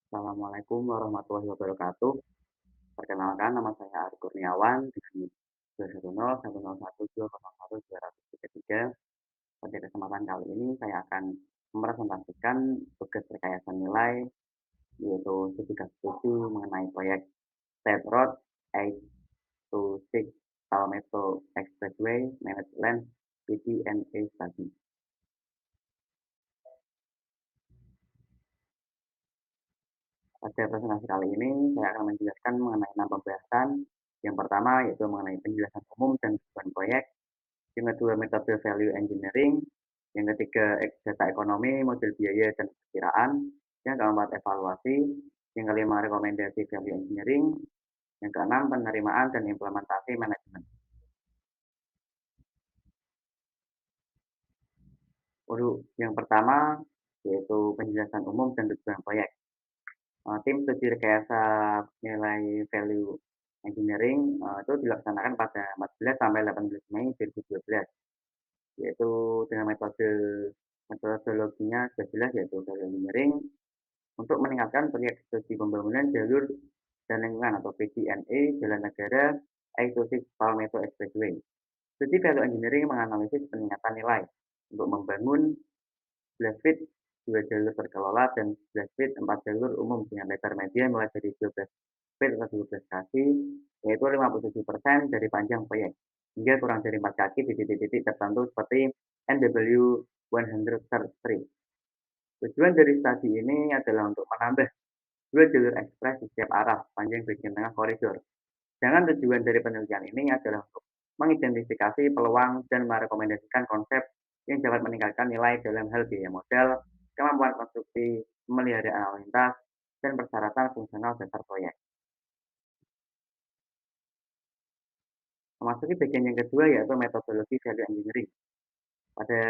Assalamualaikum warahmatullahi wabarakatuh. Perkenalkan, nama saya Ari Kurniawan dengan 2101012012333. Pada kesempatan kali ini saya akan mempresentasikan tugas rekayasa nilai, yaitu studi kasus mengenai proyek State Road 826 Palmetto Expressway Managed Land PTNA Study. Pada presentasi kali ini, saya akan menjelaskan mengenai 6 pembahasan. Yang pertama yaitu mengenai penjelasan umum dan tujuan proyek. Yang kedua, metode value engineering. Yang ketiga, data ekonomi, model biaya, dan perkiraan. Yang keempat, evaluasi. Yang kelima, rekomendasi value engineering. Yang keenam, penerimaan dan implementasi manajemen. Untuk yang pertama, yaitu penjelasan umum dan tujuan proyek. Tim studi rekayasa nilai value engineering itu dilaksanakan pada 14 sampai 18 Mei 2012, yaitu dengan metodologinya sudah jelas, yaitu value engineering untuk meningkatkan proyek studi pembangunan jalur dan lingkungan atau PDNE Jalan Negara I26 Palmetto Expressway. Studi value engineering menganalisis peningkatan nilai untuk membangun 11 feet 2 jalur terkelola dan 11 feet 4 jalur umum dengan lebar media mulai dari 12 feet atau 12 kaki, yaitu 57% dari panjang proyek, hingga kurang dari 4 kaki di titik-titik tertentu seperti NW 133. Tujuan dari studi ini adalah untuk menambah 2 jalur ekspres di setiap arah sepanjang bagian tengah koridor. Sedangkan tujuan dari penelitian ini adalah untuk mengidentifikasi peluang dan merekomendasikan konsep yang dapat meningkatkan nilai dalam hal biaya modal, kemampuan konstruksi, pemeliharaan lalu lintas, dan persyaratan fungsional dasar proyek. Memasuki bagian yang kedua yaitu metodologi value engineering. Pada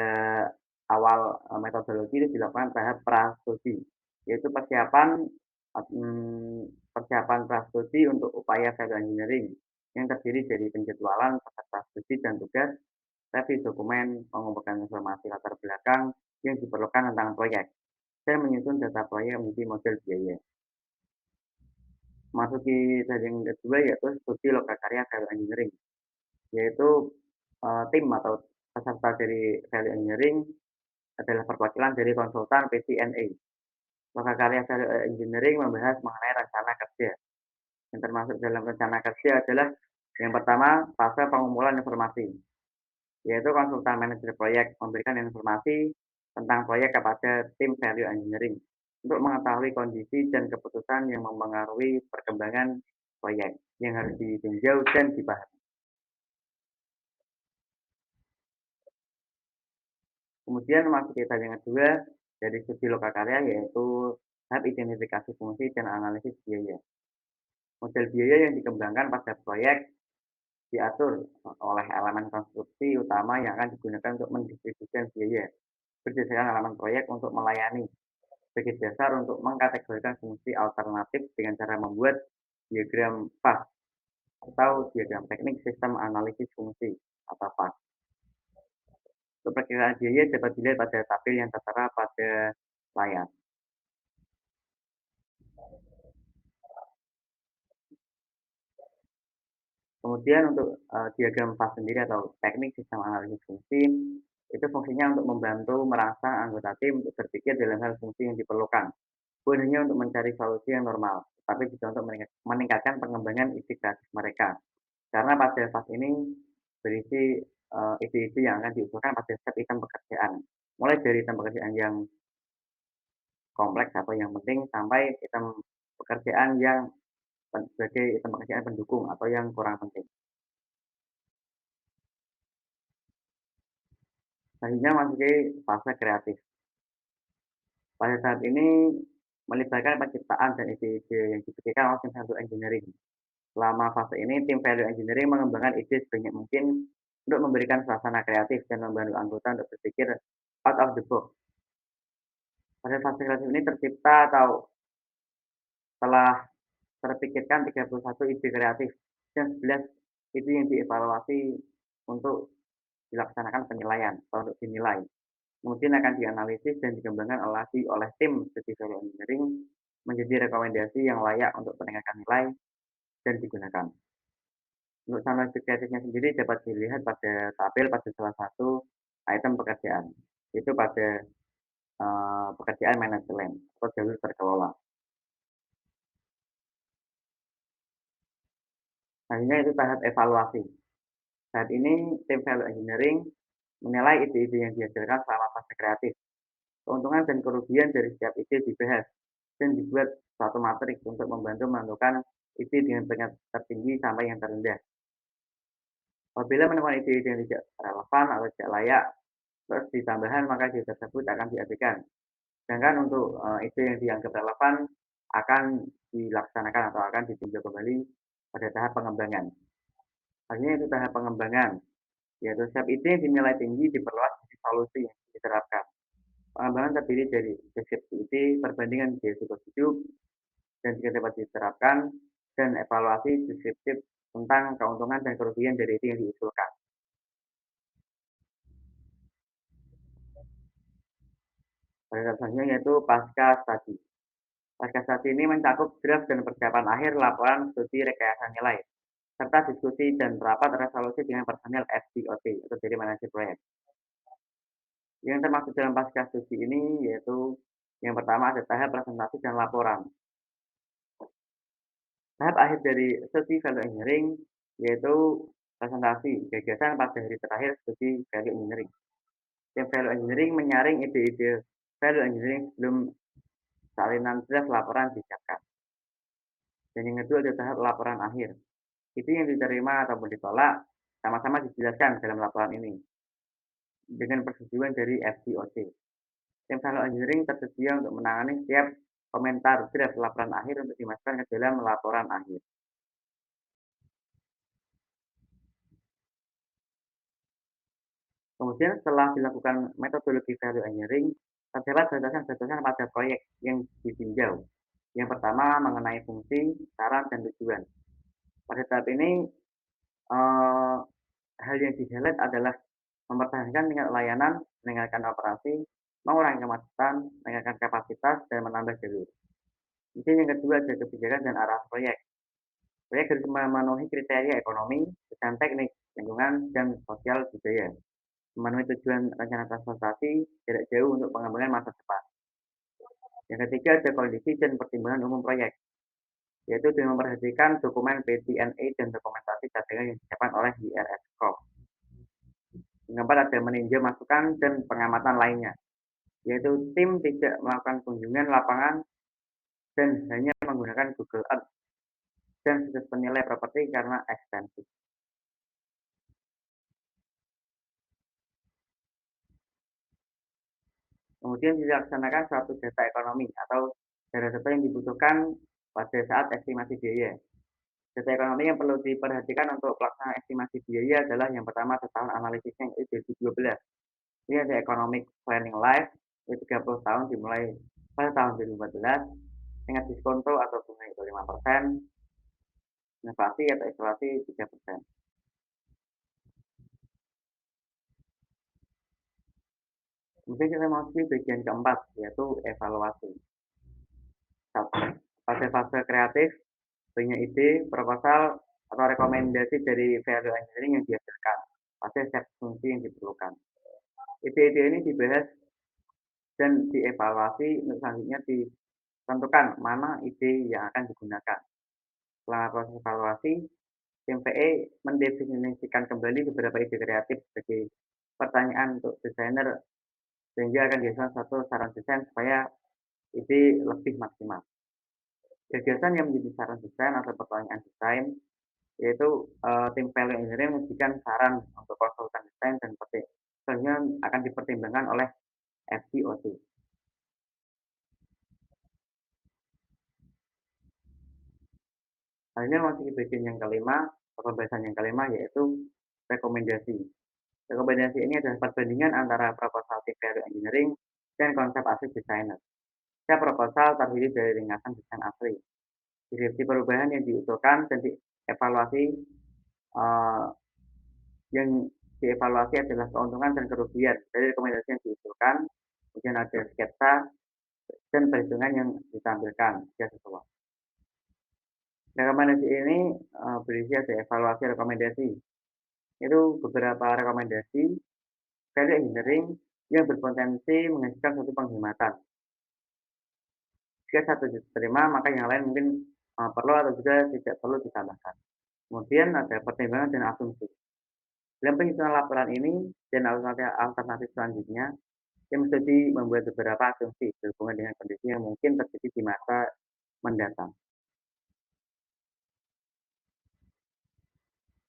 awal metodologi itu dilakukan tahap prastudi, yaitu persiapan prastudi untuk upaya value engineering yang terdiri dari penjadwalan peserta studi dan tugas, revisi dokumen, mengumpulkan informasi latar belakang yang diperlukan tentang proyek, dan menyusun data proyek menjadi model biaya. Memasuki bagian kedua yaitu studi lokakarya value engineering, yaitu tim atau peserta dari value engineering adalah perwakilan dari konsultan PCNA. Lokakarya value engineering membahas mengenai rencana kerja. Yang termasuk dalam rencana kerja adalah yang pertama, fase pengumpulan informasi, yaitu konsultan manajer proyek memberikan informasi tentang proyek kepada tim value engineering untuk mengetahui kondisi dan keputusan yang mempengaruhi perkembangan proyek yang harus ditinjau dan dipahami. Kemudian memasuki tahap yang kedua dari studi lokakarya yaitu tahap identifikasi fungsi dan analisis biaya. Model biaya yang dikembangkan pada proyek diatur oleh elemen konstruksi utama yang akan digunakan untuk mendistribusikan biaya berdasarkan elemen proyek untuk melayani sebagai dasar untuk mengkategorikan fungsi alternatif dengan cara membuat diagram FAS atau diagram teknik sistem analisis fungsi atau FAS. Untuk perkiraan biaya dapat dilihat pada tabel yang tertera pada layar. Kemudian untuk diagram FAS sendiri atau teknik sistem analisis fungsi, itu fungsinya untuk membantu merangsang anggota tim untuk berpikir dalam hal fungsi yang diperlukan. Bukan hanya untuk mencari solusi yang normal, tapi juga untuk meningkatkan pengembangan ide kreatif mereka. Karena pada FAS ini berisi ide-ide yang akan diusulkan pada setiap item pekerjaan. Mulai dari item pekerjaan yang kompleks atau yang penting sampai item pekerjaan yang sebagai item pekerjaan pendukung atau yang kurang penting. Selanjutnya masuki fase kreatif. Pada saat ini melibatkan penciptaan dan ide-ide yang dipikirkan oleh tim value engineering. Selama fase ini, tim value engineering mengembangkan ide sebanyak mungkin untuk memberikan suasana kreatif dan membantu anggota untuk berpikir out of the box. Pada fase kreatif ini tercipta atau telah terpikirkan 31 ide kreatif dan 11 ide yang dievaluasi untuk dilaksanakan penilaian atau untuk dinilai. Kemudian akan dianalisis dan dikembangkan lagi oleh tim studi value engineering menjadi rekomendasi yang layak untuk peningkatan nilai dan digunakan. Untuk summary kreatifnya sendiri dapat dilihat pada tabel pada salah satu item pekerjaan, itu pada pekerjaan manajemen atau jalur terkelola. Selanjutnya itu tahap evaluasi. Saat ini tim value engineering menilai ide-ide yang dihasilkan selama fase kreatif. Keuntungan dan kerugian dari setiap ide dibahas dan dibuat suatu matrik untuk membantu menentukan ide dengan tingkat tertinggi sampai yang terendah. Apabila menemukan ide-ide yang tidak relevan atau tidak layak, terus ditambahan maka ide tersebut akan diabaikan. Sedangkan untuk ide yang dianggap relevan akan dilaksanakan atau akan ditinjau kembali pada tahap pengembangan. Hanya itu tahap pengembangan, yaitu setiap ide yang dinilai tinggi diperluas menjadi solusi yang diterapkan. Pengembangan terdiri dari deskripsi ide, perbandingan biaya siklus hidup, dan jika dapat diterapkan, dan evaluasi deskriptif tentang keuntungan dan kerugian dari ide yang diusulkan. Pada tahap selanjutnya yaitu pasca studi. Pasca studi ini mencakup draft dan persiapan akhir laporan studi rekayasa nilai, serta diskusi dan rapat resolusi dengan personel FDOT atau dari manajer proyek. Yang termasuk dalam pasca studi ini yaitu yang pertama ada tahap presentasi dan laporan. Tahap akhir dari studi value engineering yaitu presentasi gagasan pada hari terakhir studi value engineering. Tim value engineering menyaring ide-ide value engineering sebelum salinan draft laporan disiapkan. Dan yang kedua ada tahap laporan akhir. Itu yang diterima ataupun ditolak sama-sama dijelaskan dalam laporan ini dengan persetujuan dari FDOC. Tim value engineering tersedia untuk menangani setiap komentar draft laporan akhir untuk dimasukkan ke dalam laporan akhir. Kemudian setelah dilakukan metodologi value engineering, terdapat batasan-batasan pada proyek yang ditinjau. Yang pertama mengenai fungsi, saran, dan tujuan. Pada tahap ini, eh, hal yang di-highlight adalah mempertahankan tingkat layanan, meningkatkan operasi, mengurangi kemacetan, meningkatkan kapasitas, dan menambah jalur. Kemudian yang kedua ada kebijakan dan arah proyek. Proyek harus memenuhi kriteria ekonomi, desain teknik, lingkungan, dan sosial budaya. Memenuhi tujuan rencana transportasi jarak jauh untuk pengembangan masa depan. Yang ketiga ada kondisi dan pertimbangan umum proyek, yaitu dengan memperhatikan dokumen PTNA dan dokumentasi cadangan yang disiapkan oleh IRS Corp. Yang keempat ada meninjau masukan dan pengamatan lainnya, yaitu tim tidak melakukan kunjungan lapangan dan hanya menggunakan Google Earth dan situs penilai properti karena ekstensif. Kemudian dilaksanakan suatu data ekonomi atau data-data yang dibutuhkan pada saat estimasi biaya. Data ekonomi yang perlu diperhatikan untuk pelaksanaan estimasi biaya adalah yang pertama setahun analisisnya yaitu 2012. Ini ada economic planning life, yaitu 30 tahun dimulai pada tahun 2014, dengan diskonto atau bunga itu 5%, inflasi atau inflasi 3%. Kemudian kita masuk bagian keempat, yaitu evaluasi. Pada fase kreatif, banyak ide, proposal, atau rekomendasi dari value engineering yang dihasilkan pada setiap fungsi yang diperlukan. Ide-ide ini dibahas dan dievaluasi untuk selanjutnya ditentukan mana ide yang akan digunakan. Setelah proses evaluasi, tim PE mendefinisikan kembali beberapa ide kreatif sebagai pertanyaan untuk desainer sehingga akan dihasilkan satu saran desain supaya ide lebih maksimal. Gagasan yang menjadi saran desain atau pertanyaan desain yaitu tim value engineering memberikan saran untuk konsultan desain dan selanjutnya akan dipertimbangkan oleh FDOC. Selanjutnya masuk ke bagian yang kelima, pembahasan yang kelima yaitu rekomendasi. Rekomendasi ini adalah perbandingan antara proposal tim value engineering dan konsep asli desainer. Setiap proposal terdiri dari ringkasan desain asli, deskripsi perubahan yang diusulkan dan dievaluasi. Yang dievaluasi adalah keuntungan dan kerugian dari rekomendasi yang diusulkan. Kemudian ada sketsa dan perhitungan yang ditampilkan jika sesuai. Rekomendasi ini berisi ada evaluasi rekomendasi. Itu beberapa rekomendasi value engineering yang berpotensi menghasilkan suatu penghematan. Jika satu diterima, maka yang lain mungkin perlu atau juga tidak perlu ditambahkan. Kemudian ada pertimbangan dan asumsi. Dalam penyusunan laporan ini dan alternatif selanjutnya, tim studi membuat beberapa asumsi berhubungan dengan kondisi yang mungkin terjadi di masa mendatang.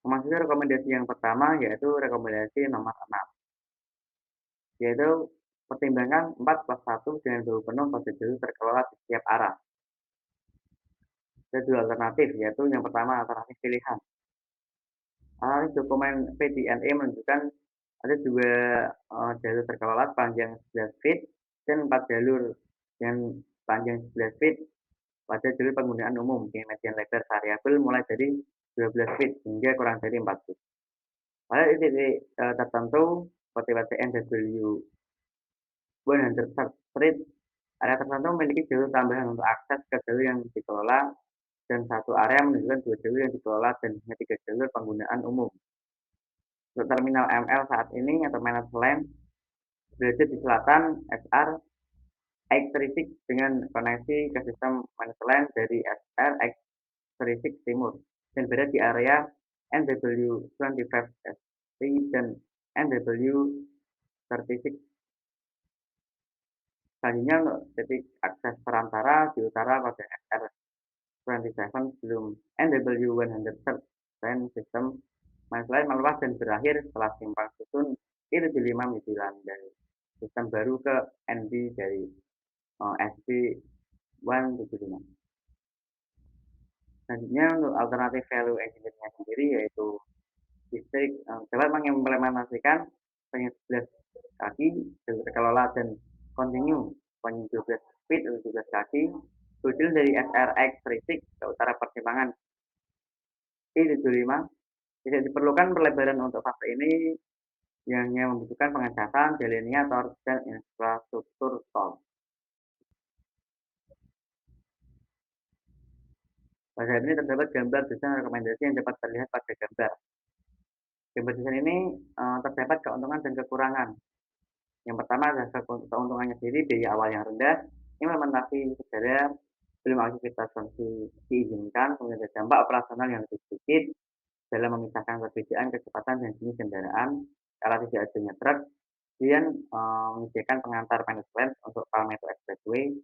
Memasuki rekomendasi yang pertama yaitu rekomendasi nomor 6, yaitu pertimbangan 4 plus 1 dengan guru penuh prosedur terkelola di setiap arah. Ada dua alternatif, yaitu yang pertama alternatif pilihan. Analis dokumen PDNE menunjukkan ada dua jalur terkelola panjang 11 feet dan 4 jalur yang panjang 11 feet pada jalur penggunaan umum dengan median lebar variabel mulai dari 12 feet hingga kurang dari 4 feet. Pada titik tertentu seperti pada NW 100 Street, area tertentu memiliki jalur tambahan untuk akses ke jalur yang dikelola dan satu area menunjukkan 2 jalur yang dikelola dan hanya 3 jalur penggunaan umum. Untuk terminal ML saat ini atau managed lane berada di selatan SR X36 dengan koneksi ke sistem managed lane dari SR X36 timur dan berada di area NW25ST dan NW36. Selanjutnya untuk titik akses perantara di utara pada SR27 sebelum NW100 dan sistem managed meluas dan berakhir setelah simpang susun I75 menjadi landai sistem baru ke NB dari SB175. Selanjutnya untuk alternatif value engineering sendiri yaitu distrik dapat mengimplementasikan panjang 11 kaki terkelola dan kontinu panjang 12 feet atau 12 kaki berjalan dari SRX Risik ke utara persimpangan I75. Tidak diperlukan perlebaran untuk fase ini yang hanya membutuhkan pengecatan, delineator, dan infrastruktur tol. Pada ini terdapat gambar desain rekomendasi yang dapat terlihat pada gambar. Gambar desain ini terdapat keuntungan dan kekurangan. Yang pertama adalah keuntungannya sendiri biaya awal yang rendah, implementasi segera, belum aktivitas diizinkan, kemudian ada dampak operasional yang lebih sedikit dalam memisahkan perbedaan kecepatan dan jenis kendaraan, karena tidak adanya truk, kemudian menyediakan pengantar managed lane untuk Palmetto Expressway,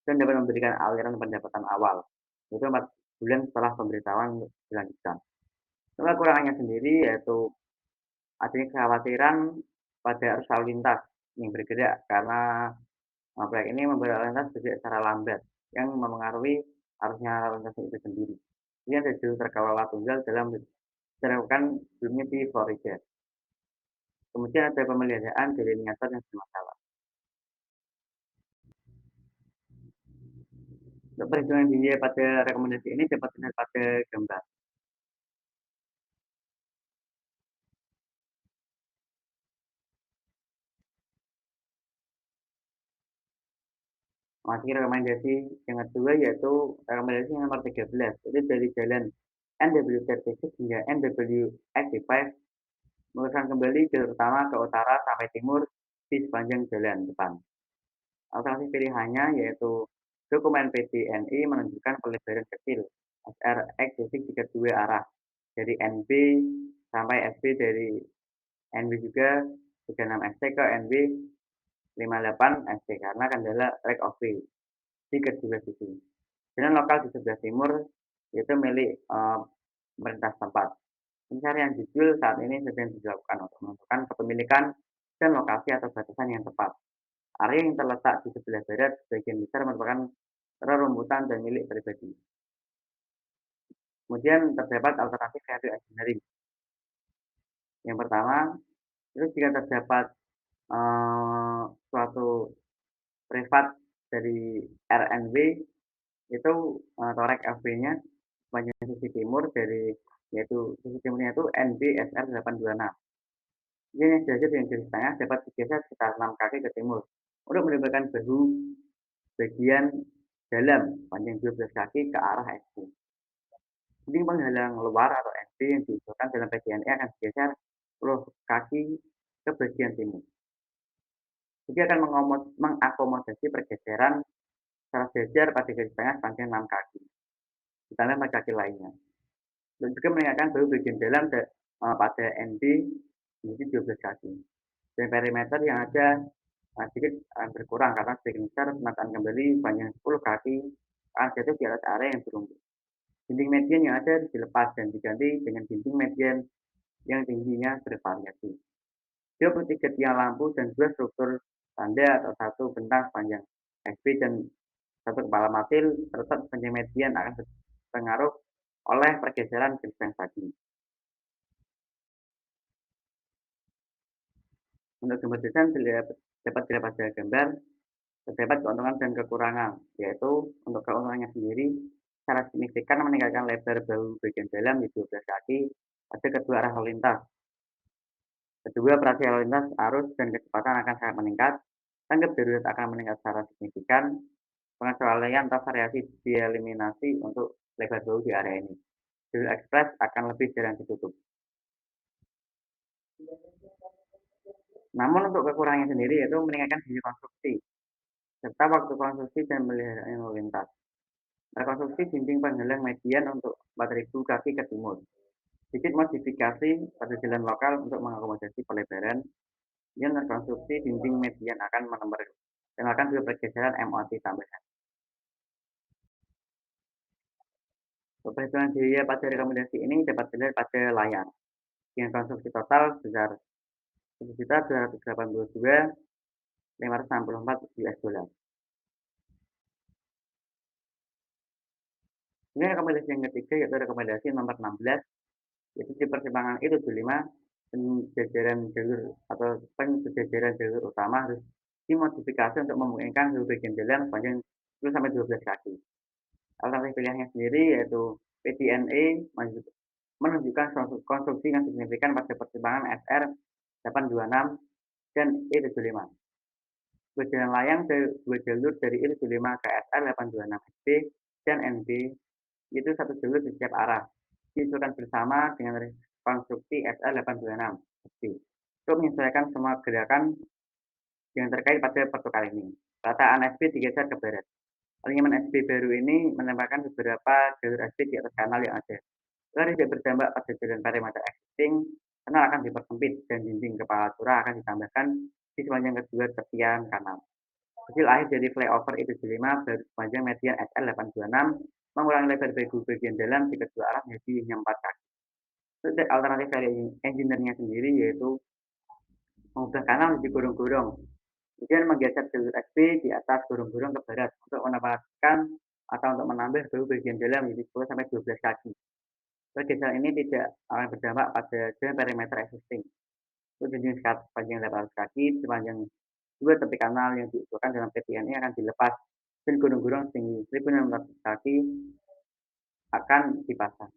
dan dapat memberikan aliran pendapatan awal, itu 4 bulan setelah pemberitahuan dilanjutkan. Kekurangannya sendiri yaitu adanya kekhawatiran pada arus lalu lintas yang bergerak karena proyek ini membuat lalu lintas bergerak secara lambat yang mempengaruhi arusnya lalu lintas itu sendiri. Ini ada jalur terkelola tunggal dalam dilakukan sebelumnya di Florida. Kemudian ada pemeliharaan delineator yang bermasalah. Untuk perhitungan biaya pada rekomendasi ini dapat dilihat pada gambar. Masih rekomendasi yang kedua yaitu rekomendasi nomor 13, itu dari jalan NW36 hingga NW85 meluruskan kembali jalur utama ke utara sampai timur di sepanjang jalan depan. Alternatif pilihannya yaitu dokumen PDNI menunjukkan pelebaran kecil SRX jika dua arah dari NB sampai SB dari NB juga 36ST ke NB 58 ST karena kendala track of way di kedua sisi. Jalan lokal di sebelah timur yaitu milik pemerintah setempat. Pencarian judul saat ini sedang dilakukan untuk menentukan kepemilikan dan lokasi atau batasan yang tepat. Area yang terletak di sebelah barat sebagian besar merupakan rerumputan dan milik pribadi. Kemudian terdapat alternatif value engineering. Yang pertama, itu jika terdapat suatu privat dari RNW itu torek FB-nya sepanjang sisi timur dari yaitu sisi timurnya itu NB SR 826. Ini yang derajat dengan garis tengah dapat digeser sekitar 6 kaki ke timur untuk menimbulkan bahu bagian dalam panjang 12 kaki ke arah SB. Dinding penghalang luar atau SB yang diusulkan dalam PGNE akan digeser 10 kaki ke bagian timur. Jadi akan mengakomodasi pergeseran secara sejajar pada garis tengah sepanjang 6 kaki, ditambah 4 kaki lainnya. Dan juga meningkatkan bahu bagian dalam pada NB menjadi 12 kaki. Dan perimeter yang ada sedikit berkurang karena sebagian besar penataan kembali panjang 10 kaki akan jatuh di atas area yang berumput. Dinding median yang ada dilepas dan diganti dengan dinding median yang tingginya bervariasi. 23 tiang lampu dan 2 struktur tanda atau 1 bentang sepanjang SB dan 1 kepala matil serta sepanjang median akan berpengaruh oleh pergeseran garis tadi. Untuk gambar desain dapat dilihat pada gambar terdapat keuntungan dan kekurangan, yaitu untuk keuntungannya sendiri secara signifikan meningkatkan lebar bahu bagian dalam di 12 kaki pada kedua arah lalu lintas. Kedua, operasi lalu lintas, arus, dan kecepatan akan sangat meningkat. Tanggap darurat akan meningkat secara signifikan. Pengecualian atau variasi dieliminasi untuk lebar bahu di area ini. Jalur ekspres akan lebih jarang ditutup. Namun untuk kekurangannya sendiri yaitu meningkatkan biaya konstruksi serta waktu konstruksi dan peliharaan lalu lintas. Rekonstruksi dinding penghalang median untuk 4.000 kaki ke timur. Sedikit modifikasi pada jalan lokal untuk mengakomodasi pelebaran. Yang rekonstruksi dinding median akan menambahkan juga pergeseran MOT tambahan. Perhitungan biaya pada rekomendasi ini dapat dilihat pada layar. Dengan konstruksi total sebesar $1.282.564. Ini rekomendasi yang ketiga yaitu rekomendasi nomor 16, yaitu di persimpangan I-75 penjajaran jalur atau penjajaran jalur utama harus dimodifikasi untuk memungkinkan jalur bagian jalan sepanjang 10 sampai 12 kaki. Alternatif pilihannya sendiri yaitu PGNE menunjukkan konstruksi yang signifikan pada persimpangan SR 826 dan I-75. Berjalan layang dua jalur dari I-75 ke SR 826 SB dan NB itu satu jalur di setiap arah. Diusulkan bersama dengan konstruksi SR 826 SB untuk menyesuaikan semua gerakan yang terkait pada protokol ini. Rataan SB digeser ke barat. Alignment SB baru ini menambahkan beberapa jalur SB di atas kanal yang ada. Agar tidak berdampak pada jalan perimeter existing, kanal akan dipersempit dan dinding kepala curah akan ditambahkan di sepanjang kedua tepian kanal. Hasil akhir dari flyover I-75 baru sepanjang median SL 826 mengurangi lebar bagian dalam di kedua arah menjadi hanya 4 kaki. Untuk alternatif dari engineer-nya sendiri yaitu mengubah kanal menjadi gorong-gorong, kemudian menggeser jalur SB di atas gorong-gorong ke barat untuk mendapatkan atau untuk menambah bahu bagian dalam menjadi 10 sampai 12 kaki. Pergeseran ini tidak akan berdampak pada jalan perimeter existing. Untuk dinding sepanjang 800 kaki sepanjang 2 tepi kanal yang diusulkan dalam PTN ini akan dilepas dan gorong-gorong setinggi 1.600 kaki akan dipasang.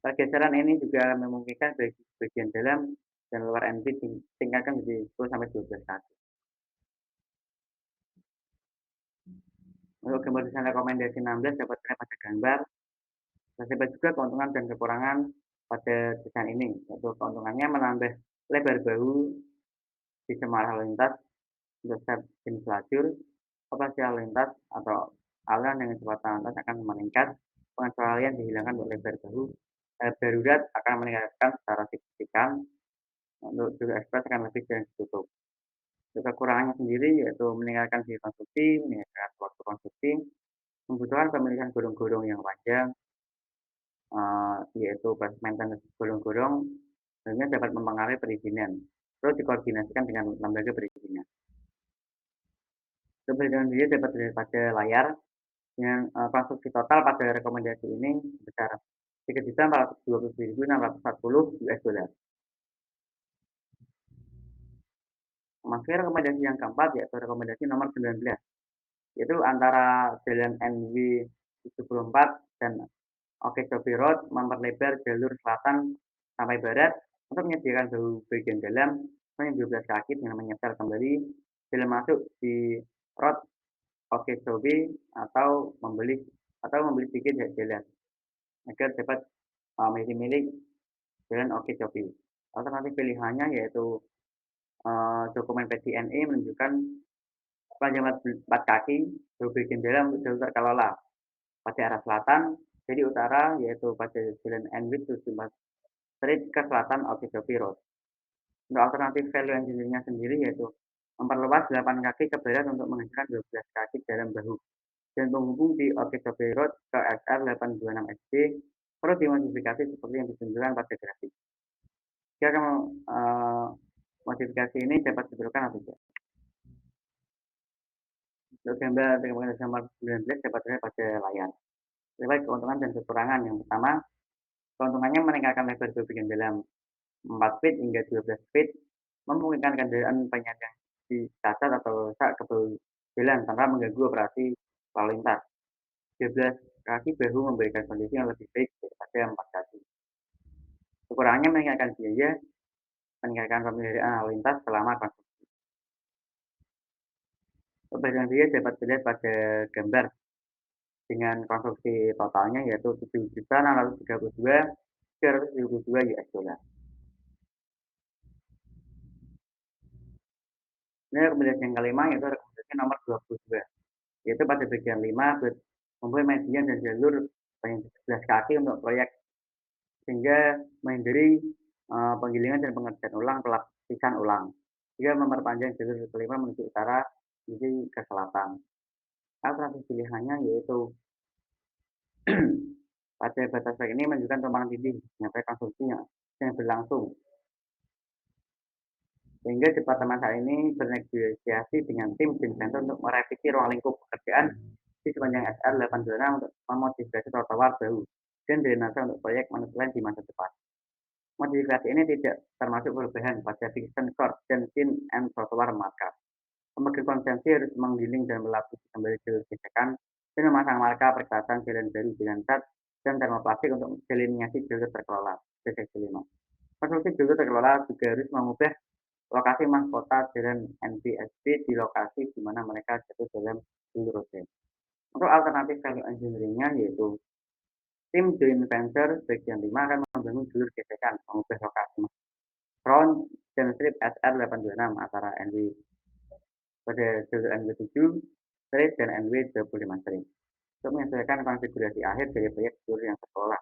Pergeseran ini juga memungkinkan bagian dalam dan luar NB ditingkatkan menjadi 10 sampai 12 kaki. Untuk gambar desain rekomendasi 16 dapat dilihat pada gambar. Terdapat juga keuntungan dan kekurangan pada desain ini. Untuk keuntungannya menambah lebar bahu di semua arah lintas untuk setiap jenis lajur. Operasi lalu lintas atau aliran dengan kecepatan lintas akan meningkat. Pengecualian dihilangkan untuk lebar bahu. Darurat akan meningkatkan secara signifikan. Untuk jalur ekspres akan lebih jarang ditutup. Untuk kekurangannya sendiri yaitu meningkatkan biaya konstruksi, meningkatkan waktu konstruksi, membutuhkan pemilihan gorong-gorong yang panjang, yaitu maintenance gorong-gorong, sehingga dapat mempengaruhi perizinan. Perlu dikoordinasikan dengan lembaga perizinan. Perhitungan biaya dapat dilihat pada layar dengan konstruksi total pada rekomendasi ini sebesar $3.427.640. Masuk rekomendasi yang keempat yaitu rekomendasi nomor 19, yaitu antara jalan NW 74 dan Okeechobee Road memperlebar jalur selatan sampai barat untuk menyediakan bahu bagian dalam sepanjang 12 kaki dengan menyetel kembali jalan masuk di road Okeechobee atau membeli tiket jalan agar dapat, menjadi milik jalan Okeechobee. Alternatif pilihannya yaitu, dokumen PJNE menunjukkan panjang 4 kaki, berbagai jendela untuk jalur terkelola pada arah selatan, jadi utara yaitu pada jalan Enwich 74 Street ke selatan Okeechobee Road. Untuk alternatif value engineering-nya sendiri yaitu memperluas 8 kaki ke barat untuk menghasilkan 12 kaki dalam bahu dan penghubung di Okeechobee Road ke SR 826 SD perlu dimodifikasi seperti yang ditunjukkan pada grafik. Jika kamu modifikasi ini dapat diterapkan atau tidak. Untuk gambar rekomendasi nomor 19 dapat dilihat pada layar. Terkait keuntungan dan kekurangan. Yang pertama, keuntungannya meningkatkan lebar bagian dalam 4 feet hingga 12 feet, memungkinkan kendaraan penyandang cacat atau rusak ke jalan tanpa mengganggu operasi lalu lintas. 12 kaki bahu memberikan kondisi yang lebih baik daripada 4 kaki. Kekurangannya meningkatkan biaya, meningkatkan pemeliharaan lalu lintas selama konstruksi. Perbedaan biaya dapat dilihat pada gambar dengan konstruksi totalnya yaitu 7.632.372 US dollar. Ini rekomendasi yang kelima yaitu rekomendasi nomor 22, yaitu pada bagian 5 membuat median dan jalur sepanjang 11 kaki untuk proyek sehingga menghindari penggilingan dan pengerjaan ulang pelapisan ulang. Juga memperpanjang jalur kelima menuju utara menuju ke selatan. Alternatif pilihannya yaitu pada batas ini menunjukkan tumpangan tindih sampai konstruksi yang berlangsung. Sehingga departemen saat ini bernegosiasi dengan tim Center untuk merevisi ruang lingkup pekerjaan di sepanjang SR 826 untuk memodifikasi trotoar baru dan drainase untuk proyek manusia di masa depan. Modifikasi ini tidak termasuk perubahan pada fiction court dan tin and trotoar marka. Pemegang konsensi harus menggiling dan melapisi kembali jalur gesekan dan memasang marka perkelihatan jalan baru dengan cat dan termoplastik untuk delineasi jalur terkelola. Konstruksi jalur terkelola juga harus mengubah lokasi mahkota jalan NBSD di lokasi di mana mereka jatuh dalam jalur roda. Untuk alternatif value engineering-nya yaitu tim joint venture bagian 5 akan membangun jalur gesekan mengubah lokasi front dan strip SR 826 antara NW pada jalur NW7 strip dan NW25 strip untuk menyesuaikan konfigurasi akhir dari proyek jalur yang terkelola.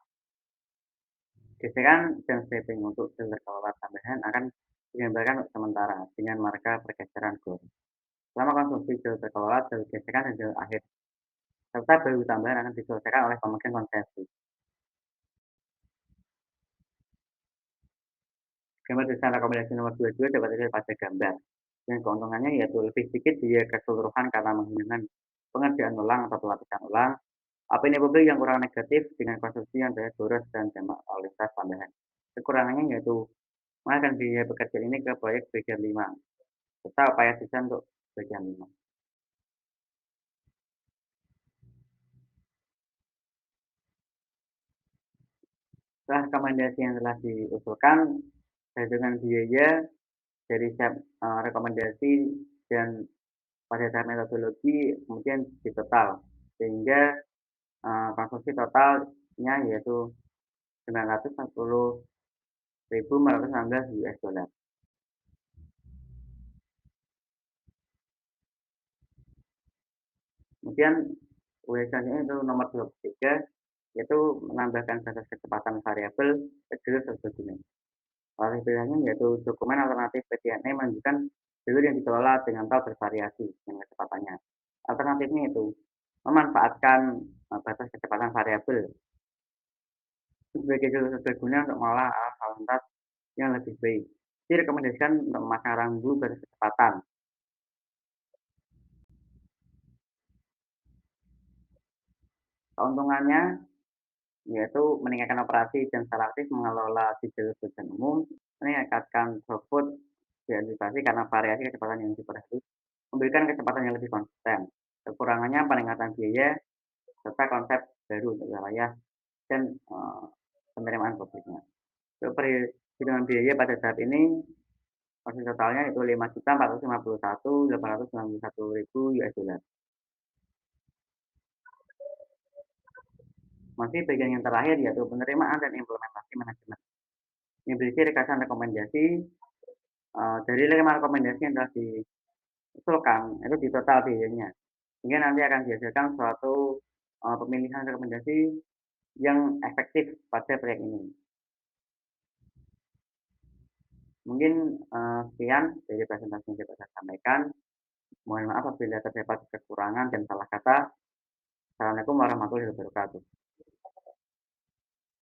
Gesekan dan striping untuk jalur terkelola tambahan akan digambarkan untuk sementara dengan marka pergeseran gor. Selama konstruksi jalur terkelola, jalur gesekan dan jalur akhir serta bahu tambahan akan diselesaikan oleh pemegang konsesi. Gambar desain rekomendasi nomor 22 dapat dilihat pada gambar. Dan keuntungannya yaitu lebih sedikit biaya keseluruhan karena menggunakan pengerjaan ulang atau pelapisan ulang. Opini publik yang kurang negatif dengan konstruksi yang daya boros dan jamak lalu lintas tambahan. Kekurangannya yaitu mengalihkan biaya pekerjaan ini ke proyek bagian 5 serta upaya desain untuk bagian 5. Setelah rekomendasi yang telah diusulkan, dengan biaya dari rekomendasi dan pada tahap metodologi kemudian ditotal sehingga konstruksi totalnya yaitu 940.416 US dollar. Kemudian selanjutnya itu nomor 23 yaitu menambahkan batas kecepatan variabel ke jalur serbaguna. Oleh pilihannya yaitu dokumen alternatif PTNE menunjukkan jalur yang dikelola dengan tol bervariasi dengan kecepatannya. Alternatifnya itu memanfaatkan batas kecepatan variabel sebagai jalur serbaguna untuk mengolah arah lalu lintas yang lebih baik. Direkomendasikan untuk memasang rambu batas kecepatan. Keuntungannya yaitu meningkatkan operasi dan secara aktif mengelola di jalur bagian umum, meningkatkan throughput diantisipasi karena variasi kecepatan yang diperhatikan, memberikan kecepatan yang lebih konsisten. Kekurangannya peningkatan biaya serta konsep baru untuk wilayah dan penerimaan publiknya. Untuk perhitungan biaya pada tahap ini, konsep totalnya itu 5.451.891.000 US dollar. Masih bagian yang terakhir yaitu penerimaan dan implementasi manajemen. Ini berisi ringkasan rekomendasi, dari 5 rekomendasi yang telah diusulkan itu di total biayanya. Sehingga nanti akan dihasilkan suatu, pemilihan rekomendasi yang efektif pada proyek ini. Mungkin, sekian dari presentasi yang dapat saya sampaikan. Mohon maaf apabila terdapat kekurangan dan salah kata. Assalamualaikum warahmatullahi wabarakatuh.